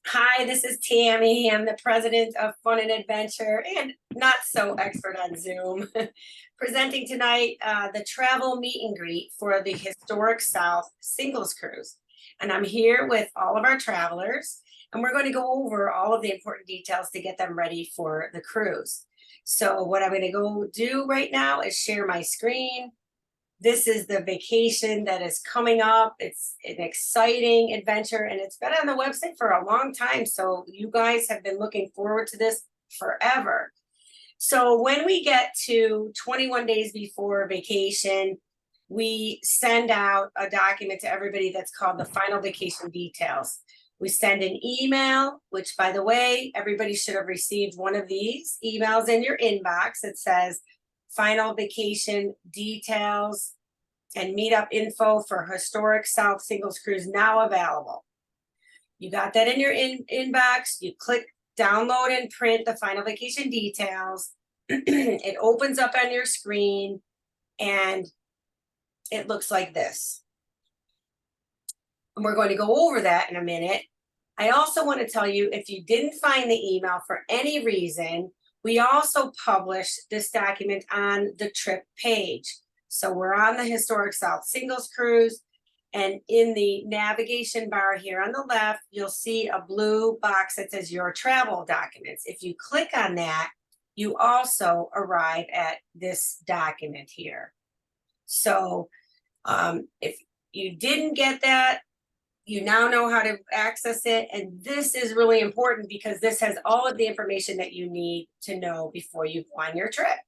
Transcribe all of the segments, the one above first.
Hi, this is Tammy. I'm the president of Fun and Adventure and not so expert on Zoom. Presenting tonight the travel meet and greet for the Historic South Singles Cruise. And I'm here with all of our travelers, and we're going to go over all of the important details to get them ready for the cruise. So what I'm going to go do right now is share my screen. This is the vacation that is coming up. It's an exciting adventure, and it's been on the website for a long time. So you guys have been looking forward to this forever. So when we get to 21 days before vacation, we send out a document to everybody that's called the final vacation details. We send an email, which, by the way, everybody should have received one of these emails in your inbox. It says final vacation details and meetup info for Historic South Singles Cruise now available. You got that in your inbox. You click download and print the final vacation details. It opens up on your screen and it looks like this. And we're going to go over that in a minute. I also want to tell you, if you didn't find the email for any reason, we also publish this document on the trip page. So we're on the Historic South Singles Cruise, and in the navigation bar here on the left, you'll see a blue box that says your travel documents. If you click on that, you also arrive at this document here. So if you didn't get that, you now know how to access it. And this is really important because this has all of the information that you need to know before you go on your trip.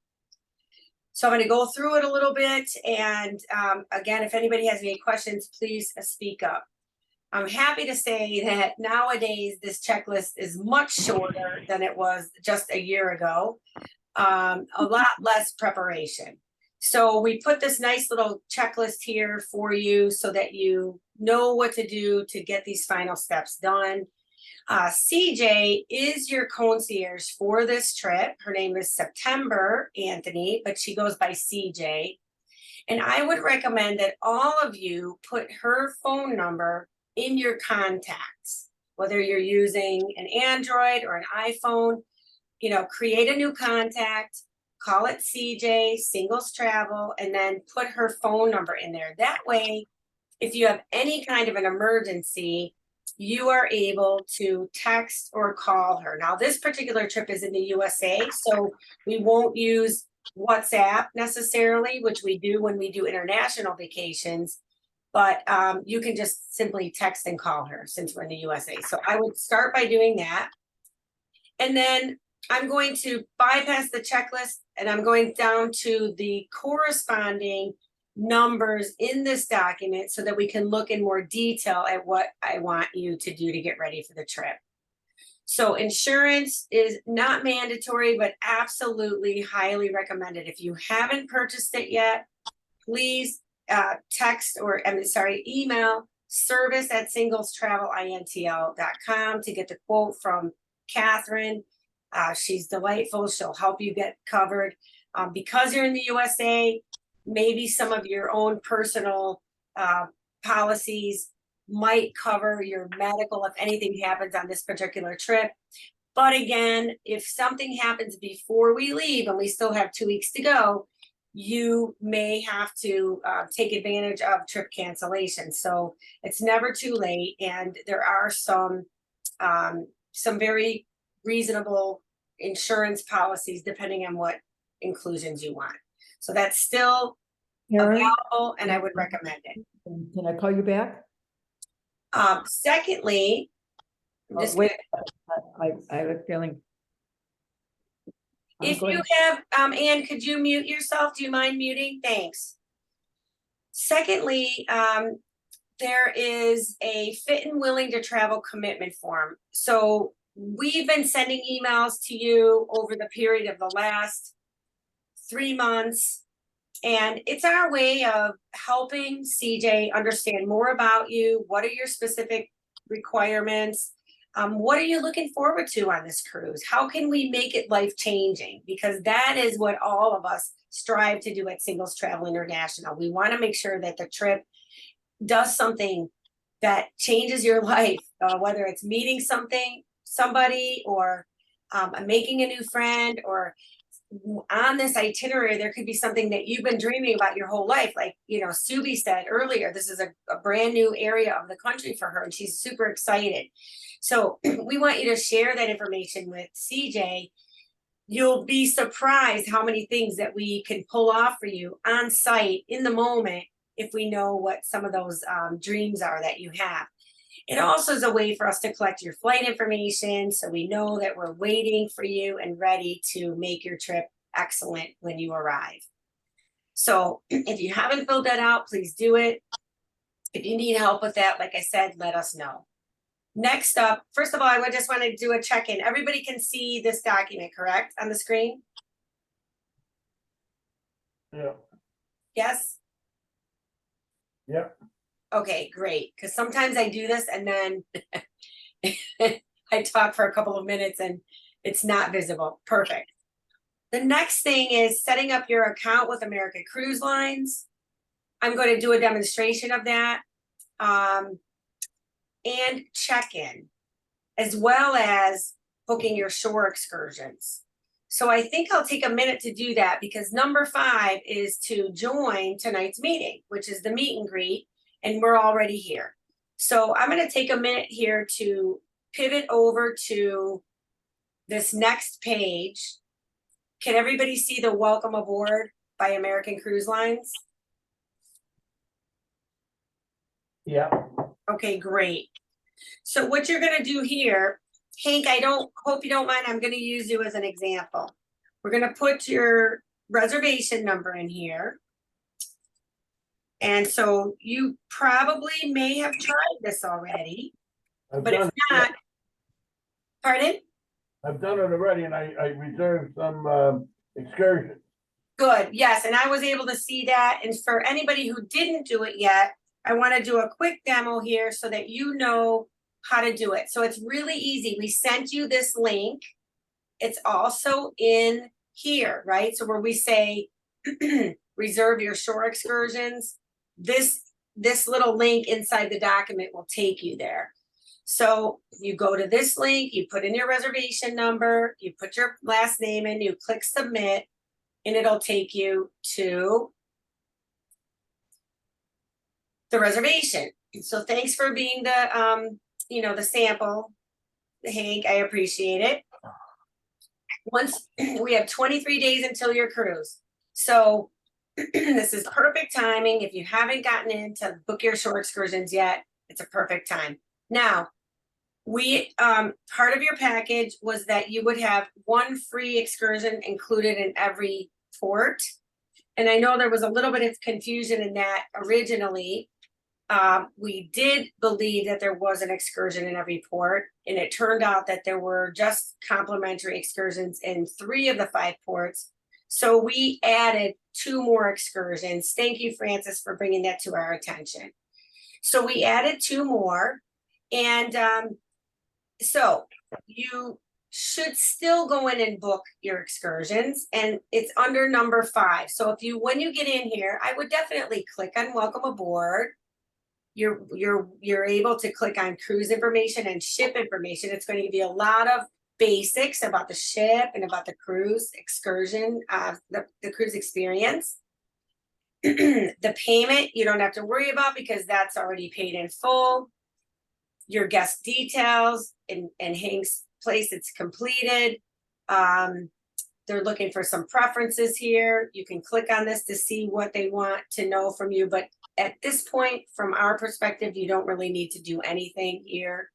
So I'm going to go through it a little bit. And again, if anybody has any questions, please speak up. I'm happy to say that nowadays this checklist is much shorter than it was just a year ago. A lot less preparation. So we put this nice little checklist here for you so that you know what to do to get these final steps done. CJ is your concierge for this trip. Her name is September Anthony, but she goes by CJ. And I would recommend that all of you put her phone number in your contacts, whether you're using an Android or an iPhone. You know, create a new contact, call it CJ, Singles Travel, and then put her phone number in there. That way, if you have any kind of an emergency, you are able to text or call her. Now, this particular trip is in the USA, so we won't use WhatsApp necessarily, which we do when we do international vacations, but you can just simply text and call her since we're in the USA. So I would start by doing that. And then I'm going to bypass the checklist and I'm going down to the corresponding numbers in this document so that we can look in more detail at what I want you to do to get ready for the trip. So insurance is not mandatory, but absolutely highly recommended. If you haven't purchased it yet, please email service@singlestravelintl.com to get the quote from Catherine. She's delightful. She'll help you get covered. Because you're in the USA, maybe some of your own personal policies might cover your medical if anything happens on this particular trip. But again, if something happens before we leave and we still have 2 weeks to go, you may have to take advantage of trip cancellation. So it's never too late. And there are some very reasonable insurance policies depending on what inclusions you want. So that's still available, and I would recommend it. Can I call you back? Secondly, wait, I have a feeling. If you have, Anne, could you mute yourself? Do you mind muting? Thanks. Secondly, there is a fit and willing to travel commitment form. So we've been sending emails to you over the period of the last 3 months, and it's our way of helping CJ understand more about you. What are your specific requirements? What are you looking forward to on this cruise? How can we make it life-changing? Because that is what all of us strive to do at Singles Travel International. We want to make sure that the trip does something that changes your life, whether it's meeting somebody, or making a new friend, or on this itinerary, there could be something that you've been dreaming about your whole life. Like, Subi said earlier, this is a brand new area of the country for her, and she's super excited. So we want you to share that information with CJ. You'll be surprised how many things that we can pull off for you on site in the moment if we know what some of those dreams are that you have. It also is a way for us to collect your flight information, so we know that we're waiting for you and ready to make your trip excellent when you arrive. So if you haven't filled that out, please do it. If you need help with that, like I said, let us know. Next up, first of all, I just want to do a check-in. Everybody can see this document, correct, on the screen? Yeah. Yes? Yep. Okay, great. Because sometimes I do this and then I talk for a couple of minutes and it's not visible. Perfect. The next thing is setting up your account with American Cruise Lines. I'm going to do a demonstration of that. And check-in, as well as booking your shore excursions. So I think I'll take a minute to do that, because number 5 is to join tonight's meeting, which is the meet and greet, and we're already here. So I'm going to take a minute here to pivot over to this next page. Can everybody see the welcome aboard by American Cruise Lines? Yeah. Okay, great. So what you're going to do here, Hank, hope you don't mind, I'm going to use you as an example. We're going to put your reservation number in here. And so you probably may have tried this already, but if not, pardon? I've done it already, and I reserved some excursions. Good, yes, and I was able to see that. And for anybody who didn't do it yet, I want to do a quick demo here so that you know how to do it. So it's really easy. We sent you this link. It's also in here, right? So where we say reserve your shore excursions, this little link inside the document will take you there. So you go to this link, you put in your reservation number, you put your last name in, you click submit, and it'll take you to the reservation. So thanks for being the the sample, Hank. I appreciate it. Once we have 23 days until your cruise. So this is perfect timing. If you haven't gotten in to book your shore excursions yet, it's a perfect time. Now, we part of your package was that you would have one free excursion included in every port. And I know there was a little bit of confusion in that originally. We did believe that there was an excursion in every port, and it turned out that there were just complimentary excursions in 3 of the 5 ports. So we added 2 more excursions. Thank you, Francis, for bringing that to our attention. So we added 2 more, and so you should still go in and book your excursions, and it's under number 5. So when you get in here, I would definitely click on welcome aboard. You're able to click on cruise information and ship information. It's going to give you a lot of basics about the ship and about the cruise excursion, the cruise experience. The payment you don't have to worry about because that's already paid in full. Your guest details and Hank's place, it's completed. They're looking for some preferences here. You can click on this to see what they want to know from you. But at this point, from our perspective, you don't really need to do anything here.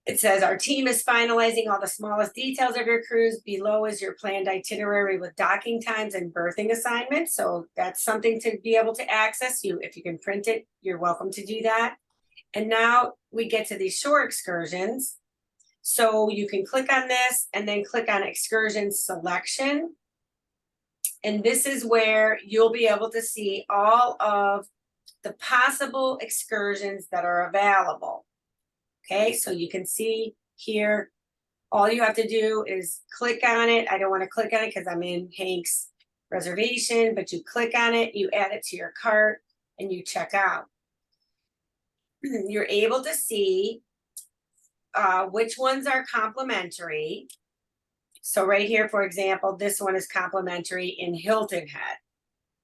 It says our team is finalizing all the smallest details of your cruise. Below is your planned itinerary with docking times and berthing assignments. So that's something to be able to access. If you can print it, you're welcome to do that. And now we get to these shore excursions. So you can click on this and then click on excursion selection. And this is where you'll be able to see all of the possible excursions that are available. Okay, so you can see here, all you have to do is click on it. I don't want to click on it because I'm in Hank's reservation, but you click on it, you add it to your cart, and you check out. you're able to see which ones are complimentary. So right here, for example, this one is complimentary in Hilton Head.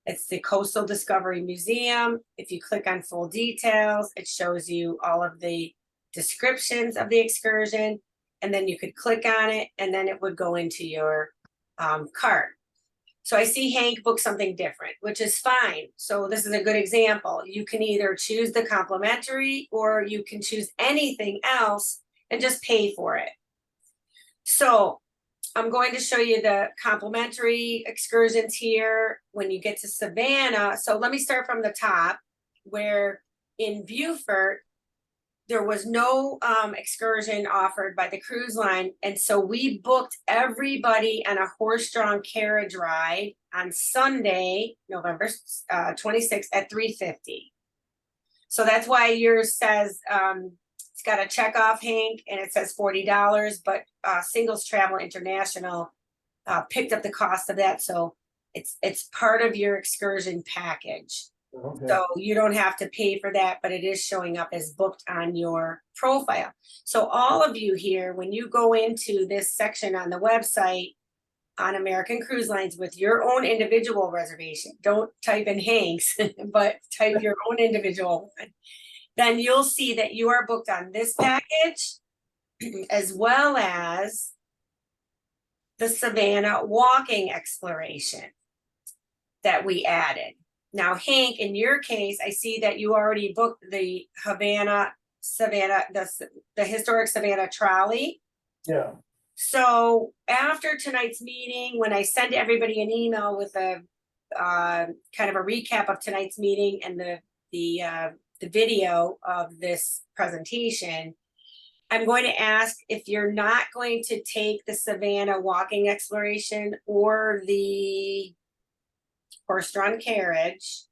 It's the Coastal Discovery Museum. If you click on full details, it shows you all of the descriptions of the excursion, and then you could click on it, and then it would go into your cart. So I see Hank book something different, which is fine. So this is a good example. You can either choose the complimentary, or you can choose anything else and just pay for it. So I'm going to show you the complimentary excursions here when you get to Savannah. So let me start from the top, where in Beaufort, there was no excursion offered by the cruise line. And so we booked everybody on a horse-drawn carriage ride on Sunday, November 26th at 3:50. So that's why yours says, it's got a check off, Hank, and it says $40, but Singles Travel International picked up the cost of that. So it's part of your excursion package. Okay. So you don't have to pay for that, but it is showing up as booked on your profile. So all of you here, when you go into this section on the website on American Cruise Lines with your own individual reservation, don't type in Hank's, but type your own individual one, then you'll see that you are booked on this package as well as the Savannah walking exploration that we added. Now, Hank, in your case, I see that you already booked the Savannah, the historic Savannah trolley. Yeah, So after tonight's meeting, when I send everybody an email with a kind of a recap of tonight's meeting and the video of this presentation, I'm going to ask if you're not going to take the Savannah walking exploration or the horse-drawn carriage,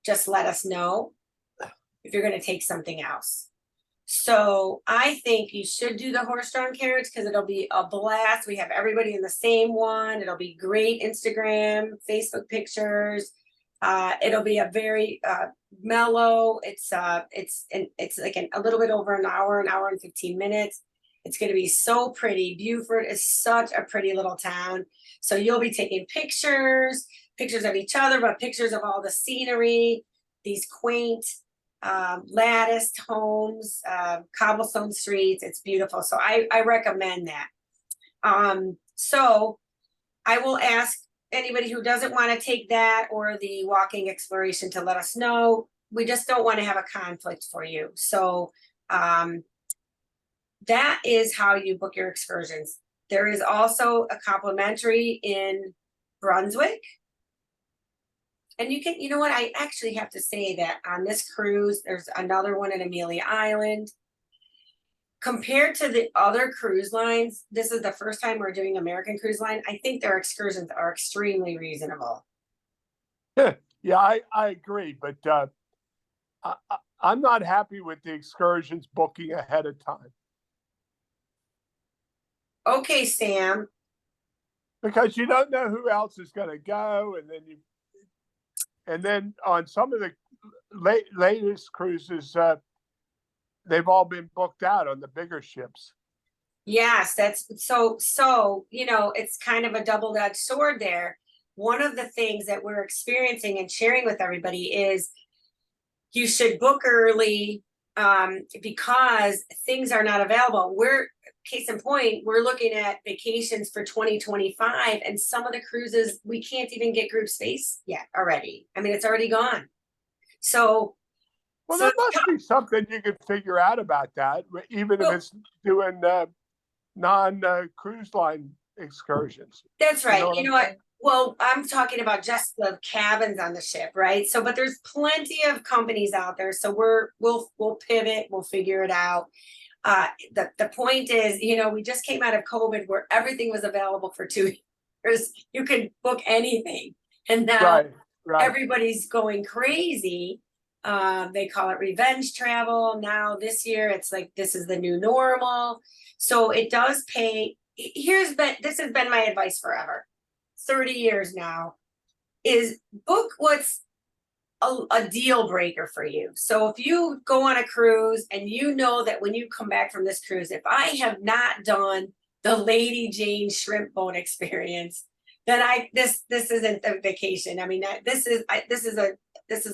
just let us know if you're going to take something else. So I think you should do the horse-drawn carriage because it'll be a blast. We have everybody in the same one. It'll be great Instagram, Facebook pictures. It'll be a very mellow. It's like a little bit over an hour and 15 minutes. It's going to be so pretty. Beaufort is such a pretty little town. So you'll be taking pictures of each other, but pictures of all the scenery, these quaint latticed homes, cobblestone streets. It's beautiful. So I recommend that. So I will ask anybody who doesn't want to take that or the walking exploration to let us know. We just don't want to have a conflict for you. So that is how you book your excursions. There is also a complimentary in Brunswick. And you can, you know what, I actually have to say that on this cruise, there's another one in Amelia Island. Compared to the other cruise lines, this is the first time we're doing American Cruise Line. I think their excursions are extremely reasonable. Yeah, I agree, but I'm not happy with the excursions booking ahead of time. Okay, Sam. Because you don't know who else is going to go, and then on some of the latest cruises, they've all been booked out on the bigger ships. Yes, that's so, you know, it's kind of a double-edged sword there. One of the things that we're experiencing and sharing with everybody is you should book early because things are not available. Case in point, we're looking at vacations for 2025, and some of the cruises, we can't even get group space yet already. I mean, it's already gone. So, well, there must be something you could figure out about that, even if it's doing non-cruise line excursions. That's right. You know what? Well, I'm talking about just the cabins on the ship, right? So, but there's plenty of companies out there. So we'll pivot, we'll figure it out. The point is, you know, we just came out of COVID where everything was available for 2 years. You could book anything. And now everybody's going crazy. They call it revenge travel. Now this year, it's like, this is the new normal. So it does pay. This has been my advice forever. 30 years now, is book what's a deal breaker for you. So if you go on a cruise and you know that when you come back from this cruise, if I have not done the Lady Jane shrimp boat experience, then this isn't a vacation. I mean, this is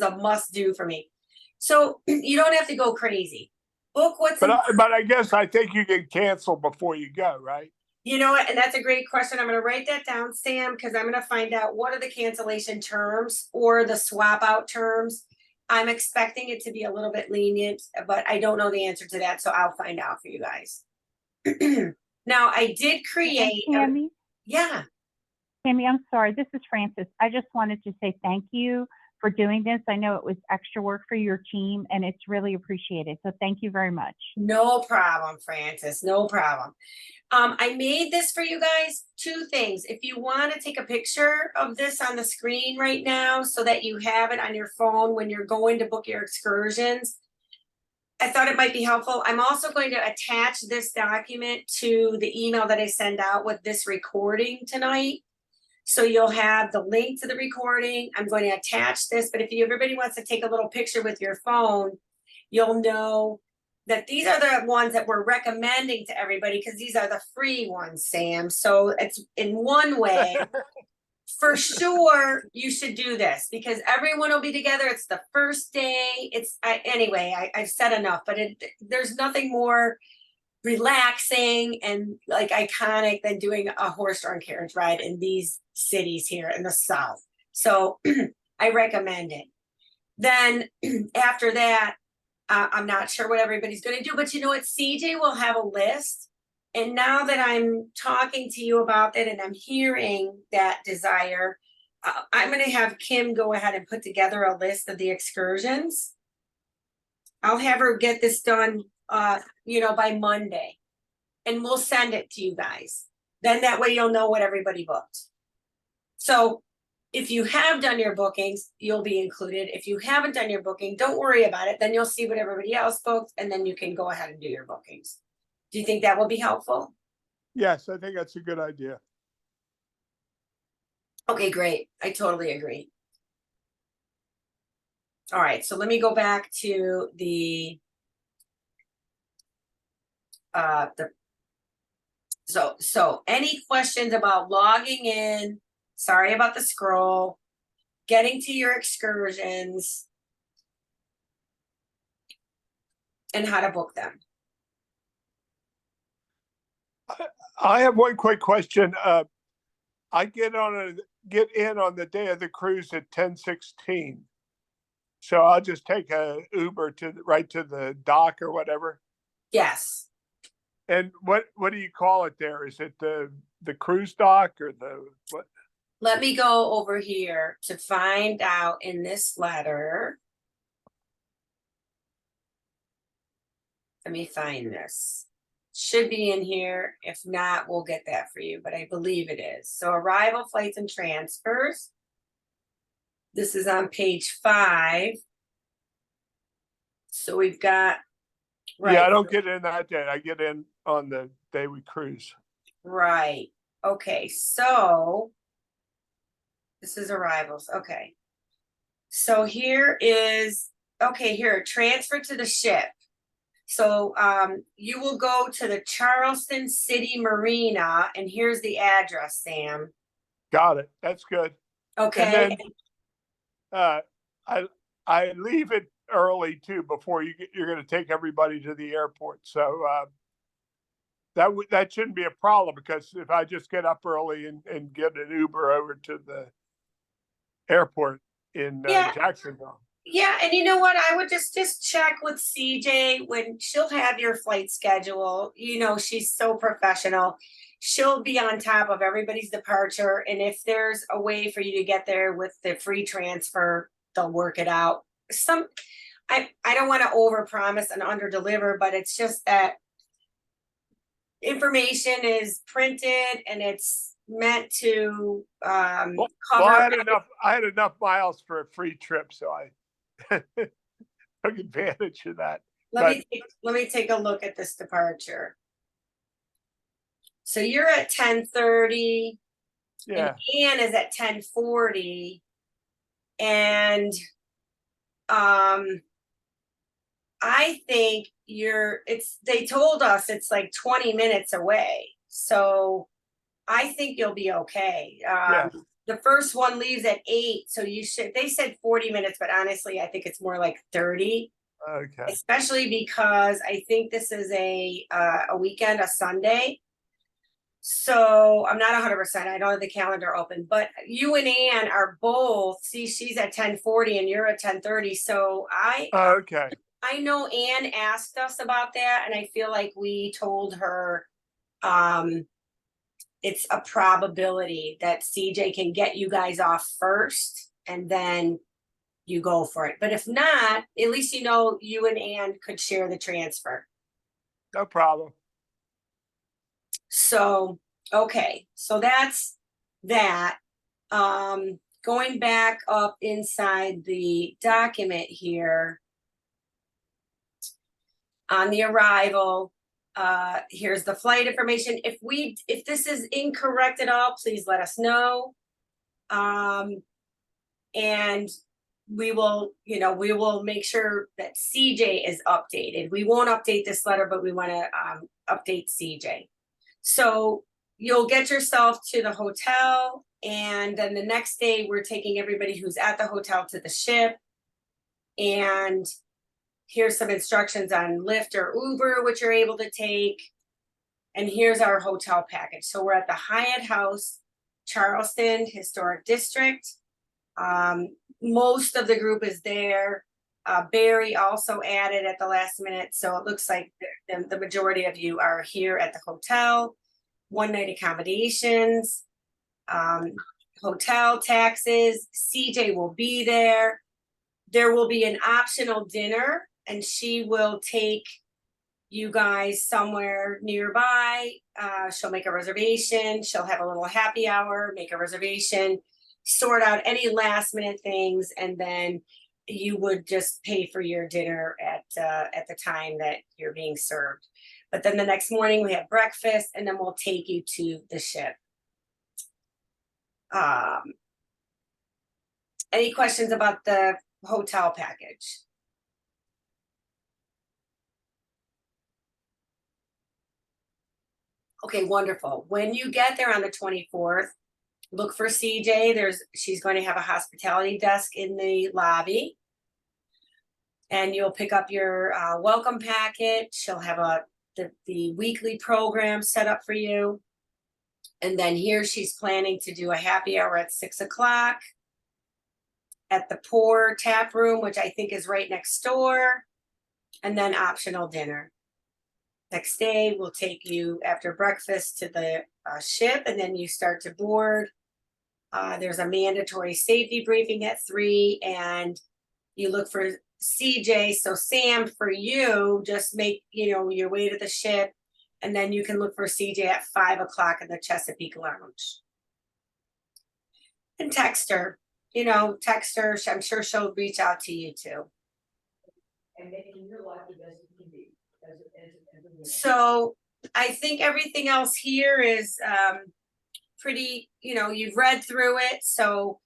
a must do for me. So you don't have to go crazy. Book what's But I guess I think you can cancel before you go, right? You know what? And that's a great question. I'm going to write that down, Sam, because I'm going to find out what are the cancellation terms or the swap out terms. I'm expecting it to be a little bit lenient, but I don't know the answer to that. So I'll find out for you guys. Now, I did create. Tammy, Yeah. Tammy, I'm sorry. This is Frances. I just wanted to say thank you for doing this. I know it was extra work for your team and it's really appreciated. So thank you very much. No problem, Francis. No problem. I made this for you guys, 2 things. If you want to take a picture of this on the screen right now so that you have it on your phone when you're going to book your excursions, I thought it might be helpful. I'm also going to attach this document to the email that I send out with this recording tonight. So you'll have the link to the recording. I'm going to attach this, but if everybody wants to take a little picture with your phone, you'll know that these are the ones that we're recommending to everybody because these are the free ones, Sam. So it's in one way, for sure, you should do this because everyone will be together. It's the first day. I've said enough, but there's nothing more relaxing and like iconic than doing a horse-drawn carriage ride in these cities here in the South. So I recommend it. Then after that, I'm not sure what everybody's going to do, but you know what? CJ will have a list. And now that I'm talking to you about that and I'm hearing that desire, I'm going to have Kim go ahead and put together a list of the excursions. I'll have her get this done, by Monday. And we'll send it to you guys. Then that way you'll know what everybody booked. So if you have done your bookings, you'll be included. If you haven't done your booking, don't worry about it. Then you'll see what everybody else booked, and then you can go ahead and do your bookings. Do you think that will be helpful? Yes, I think that's a good idea. Okay, great. I totally agree. All right, so let me go back to so any questions about logging in? Sorry about the scroll, getting to your excursions, and how to book them. I have one quick question. I get in on the day of the cruise at 10:16. So I'll just take a Uber right to the dock or whatever. Yes. And what do you call it there? Is it the cruise dock or the what? Let me go over here to find out in this letter. Let me find this. Should be in here. If not, we'll get that for you, but I believe it is. So arrival, flights, and transfers. This is on page 5. So we've got. Right. Yeah, I don't get in that day. I get in on the day we cruise. Right. Okay. So this is arrivals. Okay. So here transfer to the ship. So you will go to the Charleston City Marina, and here's the address, Sam. Got it. That's good. Okay. And then I leave it early too before you're going to take everybody to the airport. So that shouldn't be a problem because if I just get up early and get an Uber over to the airport in Jacksonville. Yeah, and you know what? I would just check with CJ when she'll have your flight schedule. You know, she's so professional. She'll be on top of everybody's departure. And if there's a way for you to get there with the free transfer, they'll work it out. I don't want to overpromise and underdeliver, but it's just that information is printed and it's meant to cover. I had enough miles for a free trip, so I took advantage of that. Let me take a look at this departure. So you're at 10:30. Yeah. And Ann is at 10:40. And I think they told us it's like 20 minutes away. So I think you'll be okay. Yeah. The first one leaves at 8. So they said 40 minutes, but honestly, I think it's more like 30, Okay. especially because I think this is a weekend, a Sunday. So I'm not 100%. I don't have the calendar open, but you and Ann are both, see, she's at 10:40 and you're at 10:30. So Okay. I know Ann asked us about that, and I feel like we told her it's a probability that CJ can get you guys off first and then you go for it. But if not, at least you know you and Ann could share the transfer. No problem. So, okay, so that's that. Going back up inside the document here on the arrival, here's the flight information. If this is incorrect at all, please let us know. And we will make sure that CJ is updated. We won't update this letter, but we want to update CJ. So you'll get yourself to the hotel, and then the next day we're taking everybody who's at the hotel to the ship. And here's some instructions on Lyft or Uber, which you're able to take. And here's our hotel package. So we're at the Hyatt House, Charleston Historic District. Most of the group is there. Barry also added at the last minute. So it looks like the majority of you are here at the hotel. 1-night accommodations, hotel taxes. CJ will be there. There will be an optional dinner, and she will take you guys somewhere nearby. She'll make a reservation. She'll have a little happy hour, make a reservation, sort out any last minute things, and then you would just pay for your dinner at the time that you're being served. But then the next morning we have breakfast, and then we'll take you to the ship. Any questions about the hotel package? Okay, wonderful. When you get there on the 24th, look for CJ. She's going to have a hospitality desk in the lobby. And you'll pick up your welcome packet. She'll have the weekly program set up for you. And then here she's planning to do a happy hour at 6 o'clock at the Pour Tap Room, which I think is right next door. And then optional dinner. Next day, we'll take you after breakfast to the ship, and then you start to board. There's a mandatory safety briefing at 3, and you look for CJ. So Sam, for you, just make your way to the ship, and then you can look for CJ at 5 o'clock in the Chesapeake Lounge. And text her. Text her. I'm sure she'll reach out to you too. And making your life the best it can be. So I think everything else here is pretty, you've read through it. So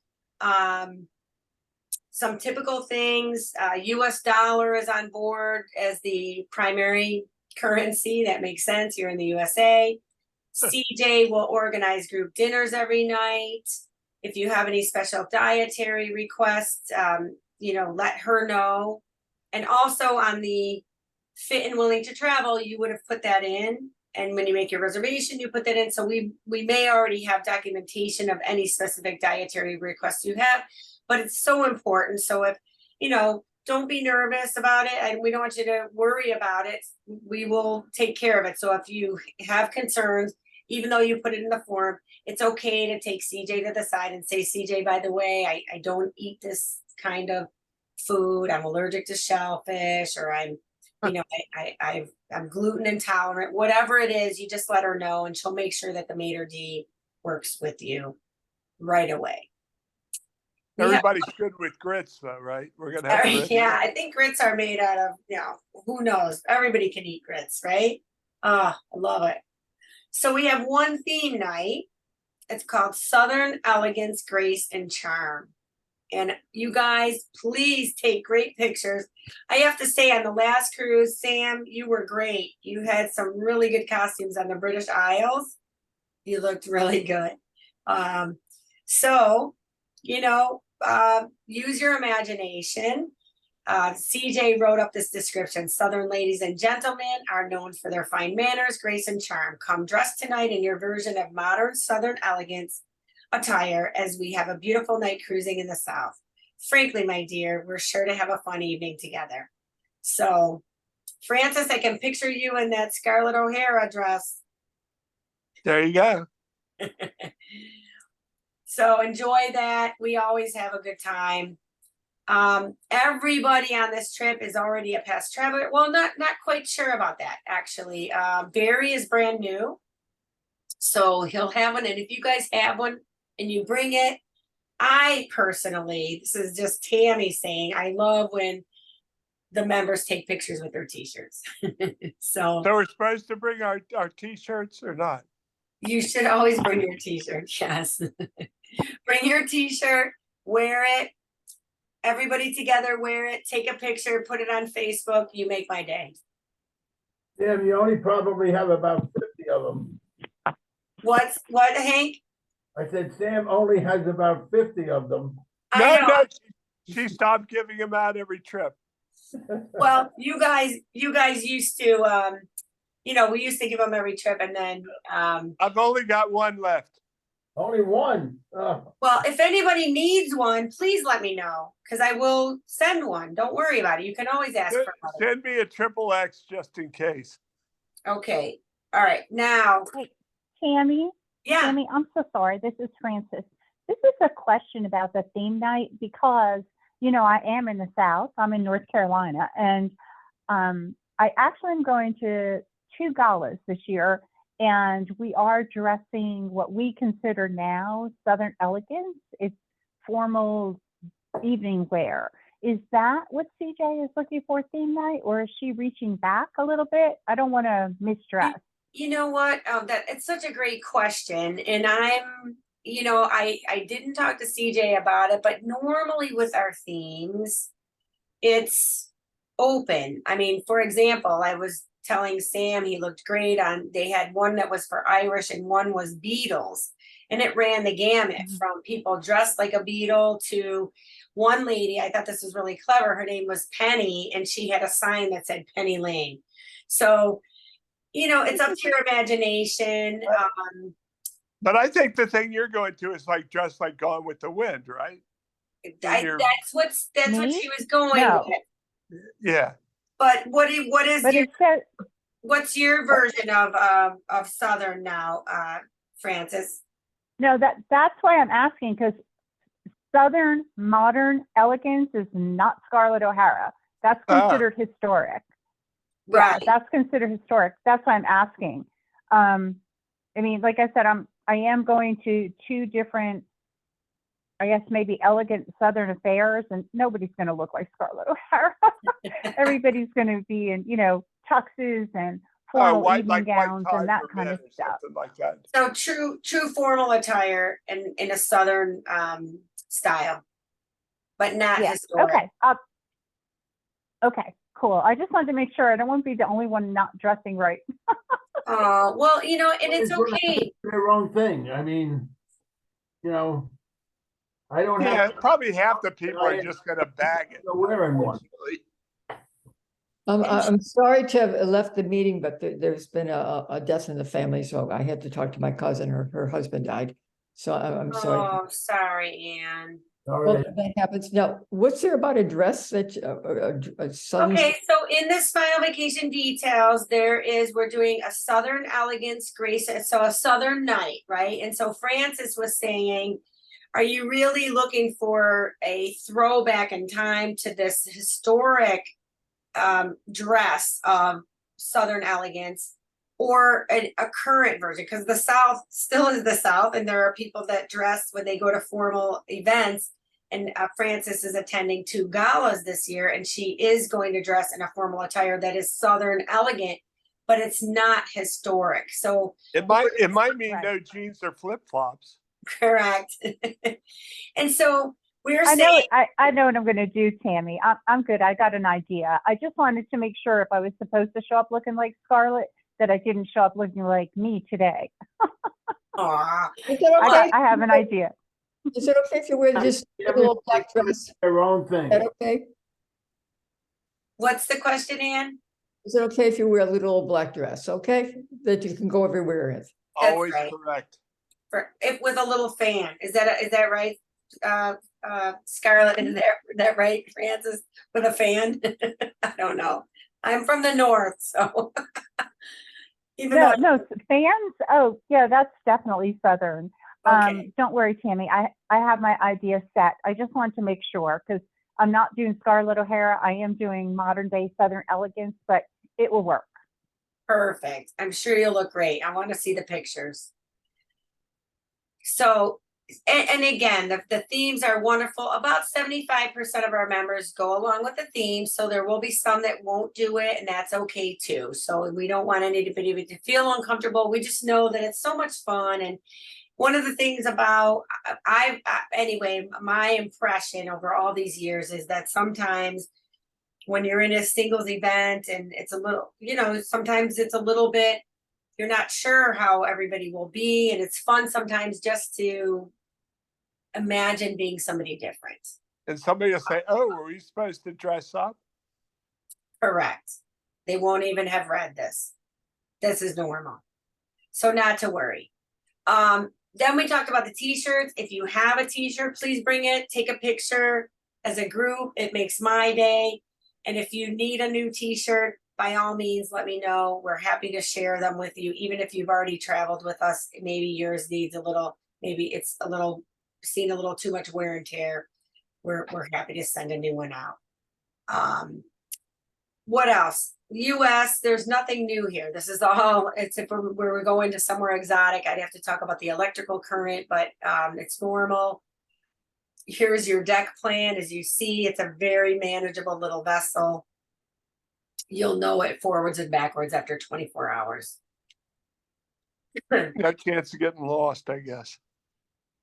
some typical things, US dollar is on board as the primary currency. That makes sense. You're in the USA. CJ will organize group dinners every night. If you have any special dietary requests, let her know. And also on the fit and willing to travel, you would have put that in. And when you make your reservation, you put that in. So we may already have documentation of any specific dietary requests you have, but it's so important. So if, don't be nervous about it, and we don't want you to worry about it. We will take care of it. So if you have concerns, even though you put it in the form, it's okay to take CJ to the side and say, CJ, by the way, I don't eat this kind of food. I'm allergic to shellfish, or I'm gluten intolerant. Whatever it is, you just let her know, and she'll make sure that the maitre d' works with you right away. Everybody's good with grits, though, right? We're gonna have grits. Yeah, I think grits are made out of, who knows? Everybody can eat grits, right? I love it. So we have one theme night. It's called Southern Elegance, Grace, and Charm. And you guys, please take great pictures. I have to say, on the last cruise, Sam, you were great. You had some really good costumes on the British Isles. You looked really good. So, use your imagination. CJ wrote up this description. Southern ladies and gentlemen are known for their fine manners, grace, and charm. Come dressed tonight in your version of modern Southern elegance attire as we have a beautiful night cruising in the South. Frankly, my dear, we're sure to have a fun evening together. So, Francis, I can picture you in that Scarlett O'Hara dress. There you go. So enjoy that. We always have a good time. Everybody on this trip is already a past traveler. Well, not quite sure about that, actually. Barry is brand new, so he'll have one. And if you guys have one and you bring it, I personally, this is just Tammy saying, I love when the members take pictures with their t-shirts. So So we're supposed to bring our t-shirts or not? you should always bring your t-shirt. Yes. Bring your t-shirt, wear it. Everybody together, wear it, take a picture, put it on Facebook. You make my day. Sam, you only probably have about 50 of them. What, Hank? I said Sam only has about 50 of them. I know. No, she stopped giving them out every trip. Well, you guys used to, we used to give them every trip, and then, I've only got one left. Only one. well, if anybody needs one, please let me know, because I will send one. Don't worry about it. You can always ask for one. Send me a XXX just in case. Okay. All right. Now, Tammy, yeah. Tammy, I'm so sorry. This is Francis. This is a question about the theme night because, I am in the South. I'm in North Carolina, and I actually am going to 2 galas this year. And we are dressing what we consider now Southern elegance. It's formal evening wear. Is that what CJ is looking for theme night, or is she reaching back a little bit? I don't want to misdress. You know what? It's such a great question. And I didn't talk to CJ about it, but normally with our themes, it's open. I mean, for example, I was telling Sam he looked great they had one that was for Irish and one was Beatles. And it ran the gamut from people dressed like a Beatle to one lady. I thought this was really clever. Her name was Penny, and she had a sign that said Penny Lane. So, it's up to your imagination. But I think the thing you're going to is like dressed like Gone with the Wind, right? That's what she was going No. with. Yeah. But what's your version of Southern now, Francis? No, that's why I'm asking, because Southern modern elegance is not Scarlett O'Hara. That's considered historic. Right. Yeah, that's considered historic. That's why I'm asking. Like I said, I am going to 2 different, I guess maybe elegant Southern affairs, and nobody's going to look like Scarlett O'Hara. Everybody's going to be in, tuxes and formal evening gowns and that kind of stuff. Like that. So true formal attire in a Southern style, but not historic. Okay. Okay, cool. I just wanted to make sure. I don't want to be the only one not dressing right. Well, and it's okay. The wrong thing. I mean, I don't have. Yeah, probably half the people are just going to bag it. Wearing one. I'm sorry to have left the meeting, but there's been a death in the family, so I had to talk to my cousin. Her husband died, so I'm sorry. Oh, sorry, Anne. Well, that happens. Now, what's there about a dress that a Southern? Okay, so in this final vacation details, we're doing a Southern elegance, grace, so a Southern night, right? And so Francis was saying, are you really looking for a throwback in time to this historic dress of Southern elegance, or a current version? Because the South still is the South, and there are people that dress when they go to formal events. And Frances is attending 2 galas this year, and she is going to dress in a formal attire that is Southern elegant, but it's not historic. So it might mean no jeans or flip flops. Correct. And so We're I know, saying, I know what I'm going to do, Tammy. I'm good. I got an idea. I just wanted to make sure if I was supposed to show up looking like Scarlett, that I didn't show up looking like me today. aw, Is it okay? I have an idea. Is it okay if you wear just a little black dress? Is Their own thing. that okay? what's the question, Ann? Is it okay if you wear a little black dress, okay? That you can go everywhere in? Always right. correct. For, if with a little fan, is that right? Scarlett, is that right, Francis, with a fan? I don't know. I'm from the north, so. Even No, though, no, fans. Oh, yeah, that's definitely Southern. okay, Don't worry, Tammy. I have my idea set. I just want to make sure because I'm not doing Scarlett O'Hara. I am doing modern day Southern elegance, but it will work. perfect. I'm sure you'll look great. I want to see the pictures. So, and again, the themes are wonderful. About 75% of our members go along with the theme. So there will be some that won't do it, and that's okay too. So we don't want anybody to feel uncomfortable. We just know that it's so much fun. And one of the things about anyway, my impression over all these years is that sometimes when you're in a singles event and it's a little, sometimes it's a little bit, you're not sure how everybody will be. And it's fun sometimes just to imagine being somebody different. And somebody will say, "Oh, were we supposed to dress up?" Correct. They won't even have read this. This is normal. So not to worry. Then we talked about the t-shirts. If you have a t-shirt, please bring it. Take a picture as a group. It makes my day. And if you need a new t-shirt, by all means, let me know. We're happy to share them with you. Even if you've already traveled with us, maybe yours needs a little, maybe it's a little, seen a little too much wear and tear. We're happy to send a new one out. What else? US, there's nothing new here. This is all, it's if we're going to somewhere exotic, I'd have to talk about the electrical current, but it's normal. Here's your deck plan. As you see, it's a very manageable little vessel. You'll know it forwards and backwards after 24 hours. No chance of getting lost, I guess.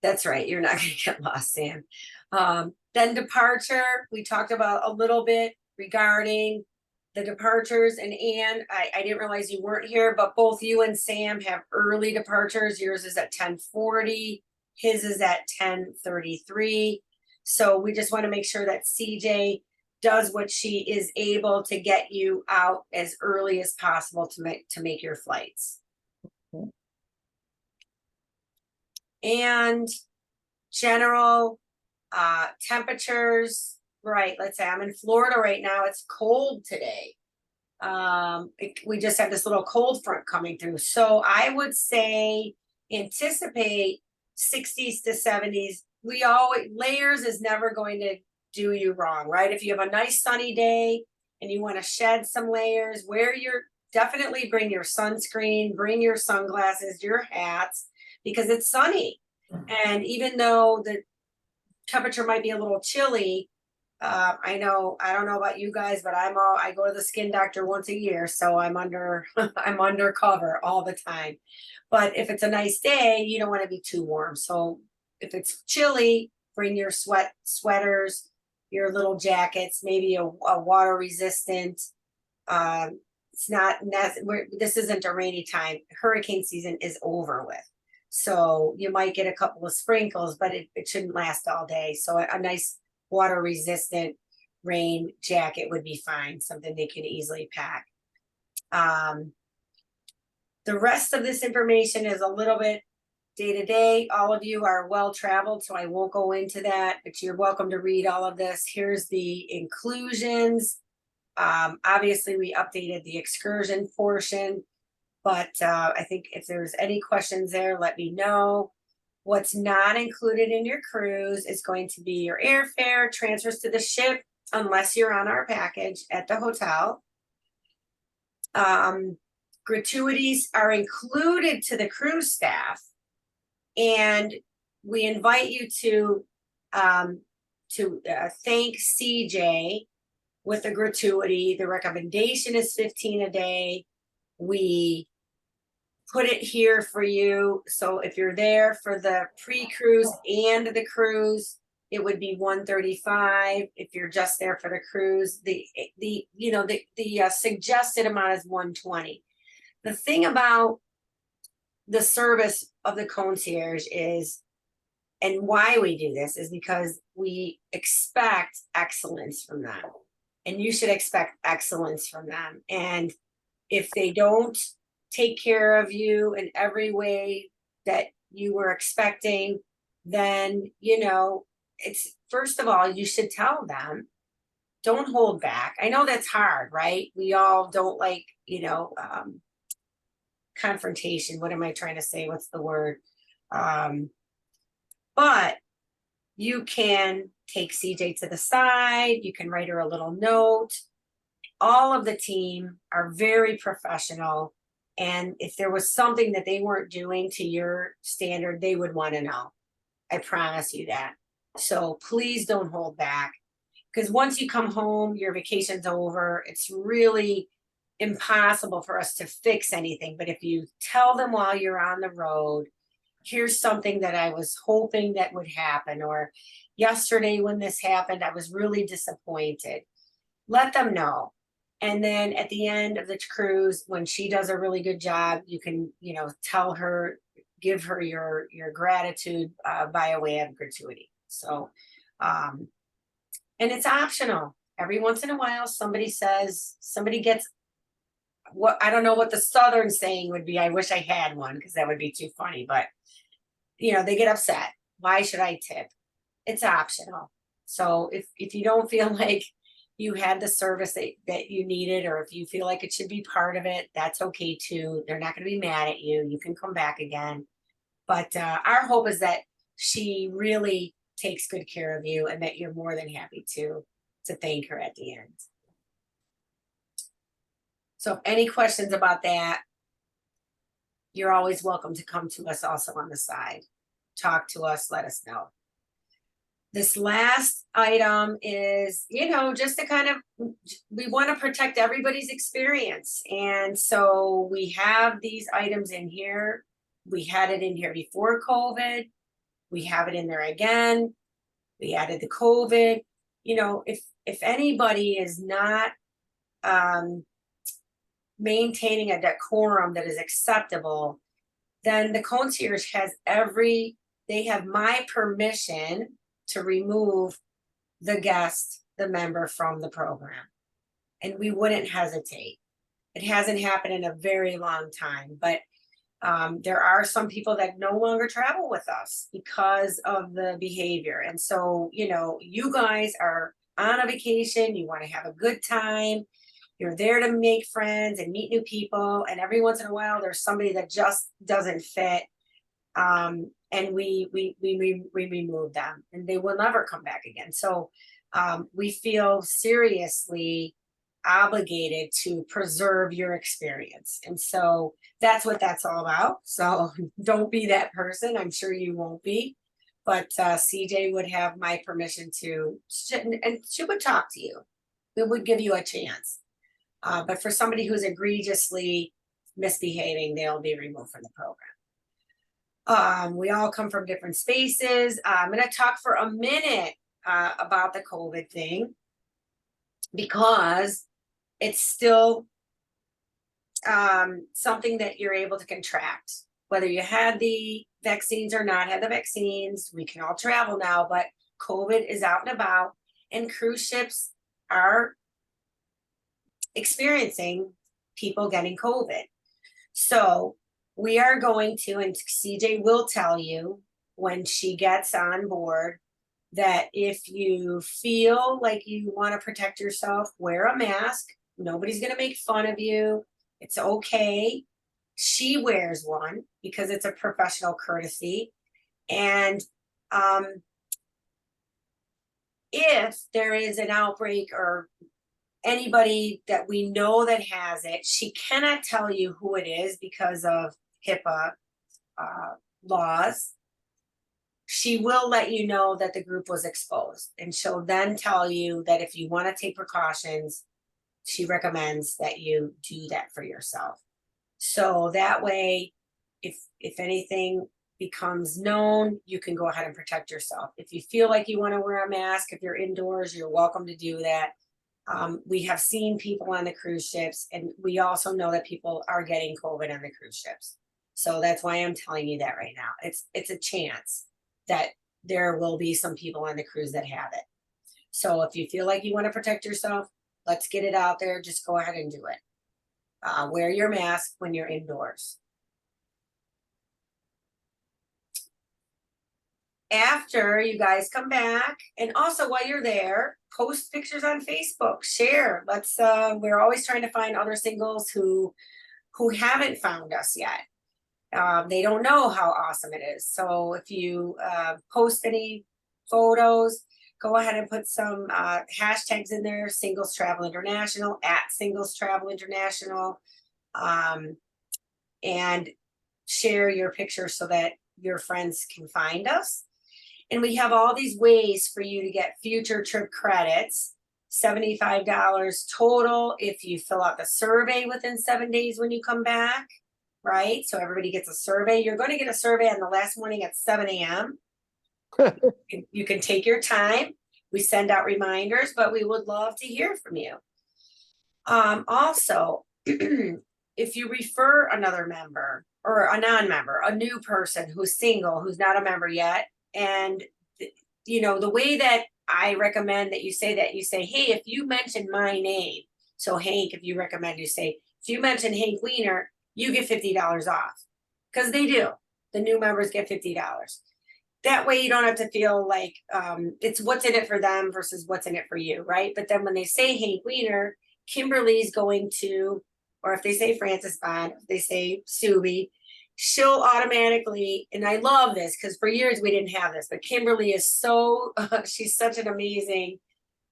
That's right. You're not going to get lost, Sam. Then departure, we talked about a little bit regarding the departures. And Anne, I didn't realize you weren't here, but both you and Sam have early departures. Yours is at 10:40. His is at 10:33. So we just want to make sure that CJ does what she is able to get you out as early as possible to make your flights. And general temperatures, right? Let's say I'm in Florida right now. It's cold today. We just have this little cold front coming through. So I would say anticipate 60s to 70s. We always, layers is never going to do you wrong, right? If you have a nice sunny day and you want to shed some layers, definitely bring your sunscreen, bring your sunglasses, your hats, because it's sunny. And even though the temperature might be a little chilly, I don't know about you guys, but I go to the skin doctor once a year, so I'm undercover all the time. But if it's a nice day, you don't want to be too warm. So if it's chilly, bring your sweaters, your little jackets, maybe a water resistant. It's not this isn't a rainy time. Hurricane season is over with. So you might get a couple of sprinkles, but it shouldn't last all day. So a nice water resistant rain jacket would be fine, something they can easily pack. The rest of this information is a little bit day to day. All of you are well traveled, so I won't go into that, but you're welcome to read all of this. Here's the inclusions. Obviously we updated the excursion portion, but I think if there's any questions there, let me know. What's not included in your cruise is going to be your airfare, transfers to the ship, unless you're on our package at the hotel. Gratuities are included to the cruise staff, and we invite you to thank CJ with a gratuity. The recommendation is $15 a day. We put it here for you. So if you're there for the pre-cruise and the cruise, it would be 135. If you're just there for the cruise, the suggested amount is 120. The thing about the service of the concierge is, and why we do this, is because we expect excellence from them. And you should expect excellence from them. And if they don't take care of you in every way that you were expecting, then, it's, first of all, you should tell them. Don't hold back. I know that's hard, right? We all don't like, confrontation. What am I trying to say? What's the word? But you can take CJ to the side. You can write her a little note. All of the team are very professional. And if there was something that they weren't doing to your standard, they would want to know. I promise you that. So please don't hold back. Because once you come home, your vacation's over. It's really impossible for us to fix anything. But if you tell them while you're on the road, here's something that I was hoping that would happen, or yesterday when this happened, I was really disappointed. Let them know. And then at the end of the cruise, when she does a really good job, you can, tell her, give her your gratitude by a way of gratuity. So, and it's optional. Every once in a while, somebody gets what, I don't know what the Southern saying would be. I wish I had one because that would be too funny, but they get upset. Why should I tip? It's optional. So if you don't feel like you had the service that you needed, or if you feel like it should be part of it, that's okay too. They're not going to be mad at you. You can come back again. But our hope is that she really takes good care of you, and that you're more than happy to thank her at the end. So if any questions about that, you're always welcome to come to us also on the side. Talk to us, let us know. This last item is, just to kind of, we want to protect everybody's experience. And so we have these items in here. We had it in here before COVID. We have it in there again. We added the COVID. If anybody is not maintaining a decorum that is acceptable, then the concierge they have my permission to remove the member from the program. And we wouldn't hesitate. It hasn't happened in a very long time, but there are some people that no longer travel with us because of the behavior. And so, you guys are on a vacation, you want to have a good time. You're there to make friends and meet new people. And every once in a while, there's somebody that just doesn't fit. And we remove them, and they will never come back again. So we feel seriously obligated to preserve your experience. And so that's what that's all about. So don't be that person. I'm sure you won't be. But CJ would have my permission and she would talk to you. We would give you a chance. But for somebody who's egregiously misbehaving, they'll be removed from the program. We all come from different spaces. I'm going to talk for a minute about the COVID thing, because it's still something that you're able to contract. Whether you had the vaccines or not had the vaccines, we can all travel now, but COVID is out and about, and cruise ships are experiencing people getting COVID. So we are going to, and CJ will tell you when she gets on board, that if you feel like you want to protect yourself, wear a mask. Nobody's going to make fun of you. It's okay. She wears one because it's a professional courtesy. And if there is an outbreak or anybody that we know that has it, she cannot tell you who it is because of HIPAA laws. She will let you know that the group was exposed, and she'll then tell you that if you want to take precautions, she recommends that you do that for yourself. So that way, if anything becomes known, you can go ahead and protect yourself. If you feel like you want to wear a mask, if you're indoors, you're welcome to do that. We have seen people on the cruise ships, and we also know that people are getting COVID on the cruise ships. So that's why I'm telling you that right now. It's a chance that there will be some people on the cruise that have it. So if you feel like you want to protect yourself, let's get it out there. Just go ahead and do it. Wear your mask when you're indoors. After you guys come back, and also while you're there, post pictures on Facebook, share. Let's we're always trying to find other singles who haven't found us yet. They don't know how awesome it is. So if you post any photos, go ahead and put some hashtags in there: Singles Travel International, @Singles Travel International, and share your picture so that your friends can find us. And we have all these ways for you to get future trip credits, $75 total if you fill out the survey within 7 days when you come back, right? So everybody gets a survey. You're going to get a survey on the last morning at 7 a.m. You can take your time. We send out reminders, but we would love to hear from you. Also, if you refer another member or a non-member, a new person who's single, who's not a member yet, and you know, the way that I recommend that you say, hey, if you mention my name, so Hank, if you recommend, you say, if you mention Hank Wiener, you get $50 off, because they do. The new members get $50. That way you don't have to feel like it's what's in it for them versus what's in it for you, right? But then when they say Hank Wiener, Kimberly's going to, or if they say Frances Bond, if they say Subi, she'll automatically, and I love this because for years we didn't have this, but Kimberly is so, she's such an amazing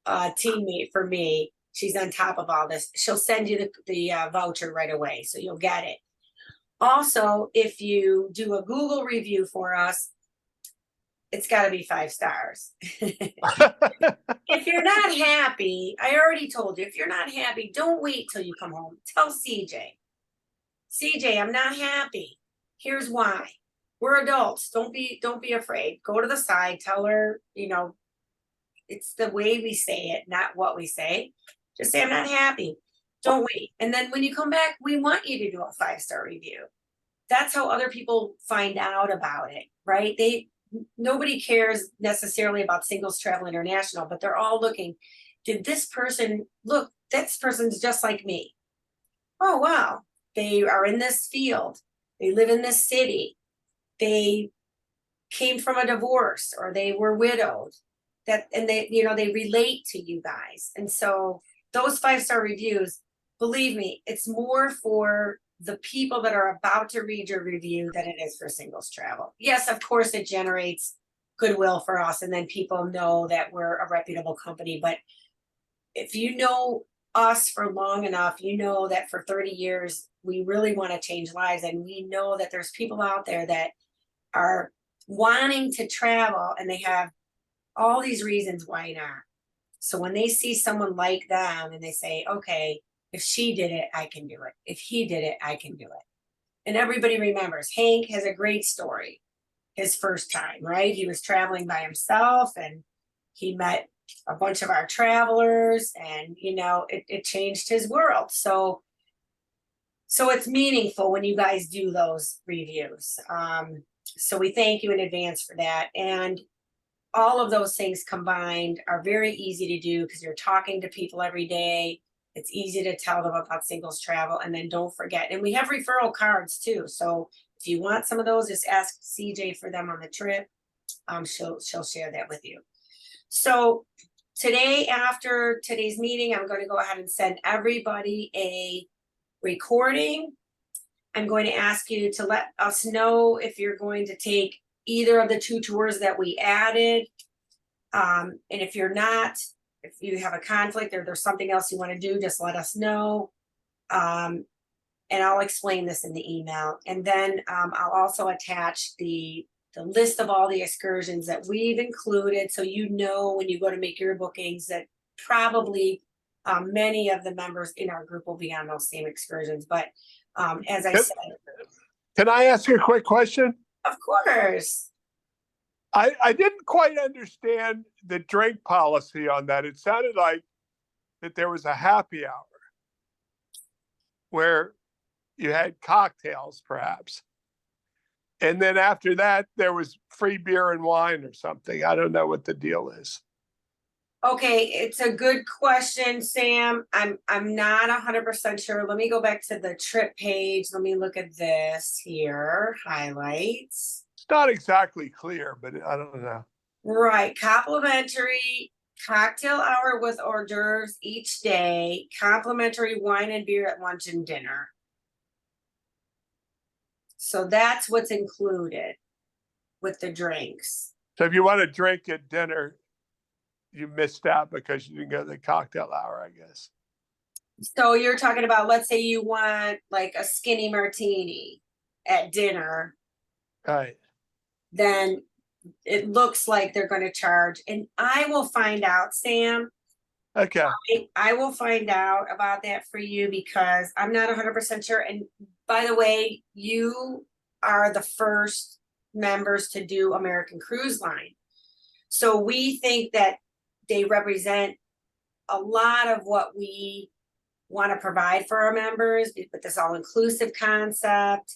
teammate for me. She's on top of all this. She'll send you the voucher right away, so you'll get it. Also, if you do a Google review for us, it's got to be 5 stars. If you're not happy, I already told you, if you're not happy, don't wait till you come home. Tell CJ, I'm not happy. Here's why. We're adults. Don't be afraid. Go to the side. Tell her, you know, it's the way we say it, not what we say. Just say, I'm not happy. Don't wait. And then when you come back, we want you to do a 5-star review. That's how other people find out about it, right? Nobody cares necessarily about Singles Travel International, but they're all looking, did this person, look, this person's just like me. Oh, wow. They are in this field. They live in this city. They came from a divorce, or they were widowed. And they, you know, they relate to you guys. And so those 5-star reviews, believe me, it's more for the people that are about to read your review than it is for Singles Travel. Yes, of course, it generates goodwill for us, and then people know that we're a reputable company. But if you know us for long enough, you know that for 30 years, we really want to change lives. And we know that there's people out there that are wanting to travel, and they have all these reasons why not. So when they see someone like them and they say, okay, if she did it, I can do it. If he did it, I can do it. And everybody remembers, Hank has a great story. His first time, right? He was traveling by himself, and he met a bunch of our travelers, and, you know, it changed his world. So it's meaningful when you guys do those reviews. So we thank you in advance for that. And all of those things combined are very easy to do because you're talking to people every day. It's easy to tell them about Singles Travel. And then don't forget, and we have referral cards too. So if you want some of those, just ask CJ for them on the trip. She'll share that with you. So today, after today's meeting, I'm going to go ahead and send everybody a recording. I'm going to ask you to let us know if you're going to take either of the 2 tours that we added. And if you're not, if you have a conflict or there's something else you want to do, just let us know. And I'll explain this in the email. And then I'll also attach the list of all the excursions that we've included, so you know when you go to make your bookings that probably many of the members in our group will be on those same excursions. But as I said, can I ask you a quick question? Of course. I didn't quite understand the drink policy on that. It sounded like that there was a happy hour where you had cocktails perhaps. And then after that, there was free beer and wine or something. I don't know what the deal is. Okay, it's a good question, Sam. I'm not 100% sure. Let me go back to the trip page. Let me look at this here. Highlights. It's not exactly clear, but I don't know. Right, complimentary cocktail hour with hors d'oeuvres each day, complimentary wine and beer at lunch and dinner. So that's what's included with the drinks. So if you want to drink at dinner, you missed out because you didn't go to the cocktail hour, I guess. So you're talking about, let's say you want like a skinny martini at dinner, Right. then it looks like they're going to charge. And I will find out, Sam. Okay. I will find out about that for you because I'm not 100% sure. And by the way, you are the first members to do American Cruise Line. So we think that they represent a lot of what we want to provide for our members with this all-inclusive concept.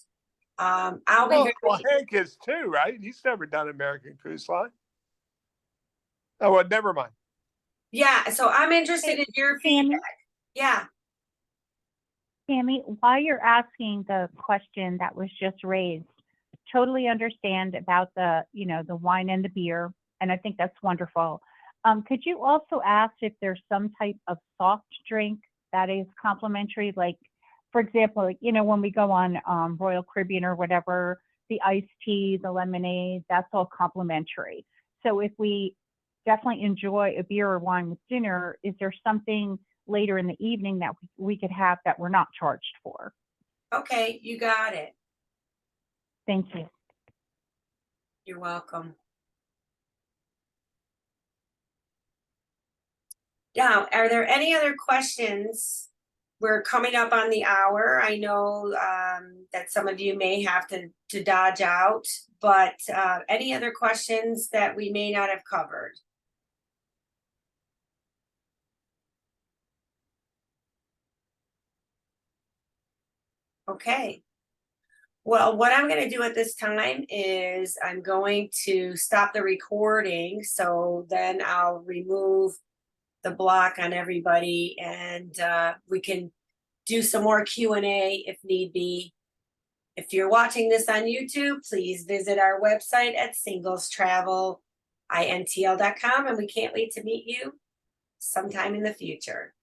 I'll be Well, Hank is too, right? He's never done American Cruise Line. Oh, well, never mind. yeah, so I'm interested in your feedback. Yeah. Tammy, while you're asking the question that was just raised, totally understand about the, the wine and the beer, and I think that's wonderful. Could you also ask if there's some type of soft drink that is complimentary? Like, for example, when we go on Royal Caribbean or whatever, the iced tea, the lemonade, that's all complimentary. So if we definitely enjoy a beer or wine with dinner, is there something later in the evening that we could have that we're not charged for? Okay, you got it. Thank you. You're welcome. Now, are there any other questions? We're coming up on the hour. I know that some of you may have to dodge out, but any other questions that we may not have covered? Okay. Well, what I'm going to do at this time is I'm going to stop the recording. So then I'll remove the block on everybody and we can do some more Q&A if need be. If you're watching this on YouTube, please visit our website at singlestravelintl.com, and we can't wait to meet you sometime in the future.